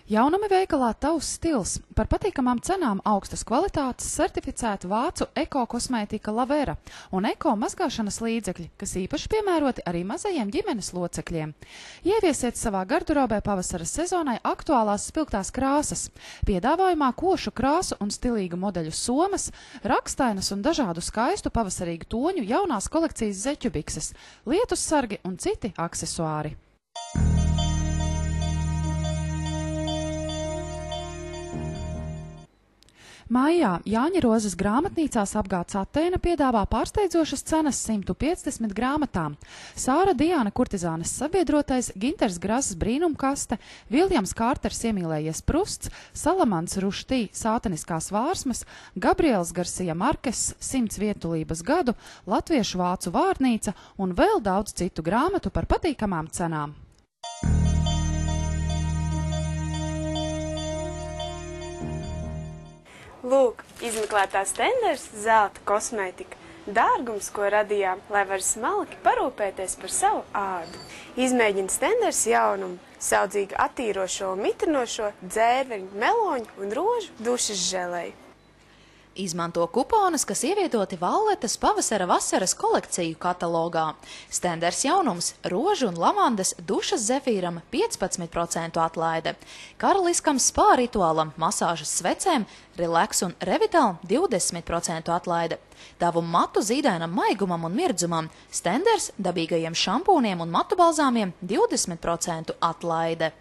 Jaunumi veikalā Tavs stils. Par patīkamām cenām augstas kvalitātes certificēta vācu eko-kosmētika Lavera un eko-mazgāšanas līdzekļi, kas īpaši piemēroti arī mazajiem ģimenes locekļiem. Ieviesiet savā gardurobē pavasara sezonai aktuālās spilgtās krāsas. Piedāvājumā košu krāsu un stilīgu modeļu somas, rakstainas un dažādu skaistu pavasarīgu toņu jaunās kolekcijas zeķubikses, lietussargi un citi aksesuāri. Maijā Jāņa Rozes grāmatnīcās apgāds Atēna piedāvā pārsteidzošas cenas 150 grāmatām. Sāra Diāna Kurtizānes sabiedrotais, Ginters Grasas brīnumkaste, Viljams Kārters iemīlējies Prusts, Salamans Ruštī sātaniskās vārsmas, Gabriels Garsija Markes 100 vietulības gadu, Latviešu vācu vārnīca un vēl daudz citu grāmatu par patīkamām cenām. Lūk, izmeklētās tenders zelta kosmētika. Dārgums, ko radījām, lai var smalki parūpēties par savu ādu. Izmēģina tenders jaunumu, saudzīgi attīrošo un mitrinošo dzērveņu, meloņu un rožu dušas želeju. Izmanto kuponus, kas ievietoti Valletas pavasara-vasaras kolekciju katalogā. Stenders jaunums – rožu un lavandas dušas zefīram 15% atlaide. Karaliskam spā rituālam, masāžas svecēm, Relax un Revital 20% atlaide. Tavu matu zīdainam maigumam un mirdzumam Stenders dabīgajiem šampūniem un matu balzāmiem 20% atlaide.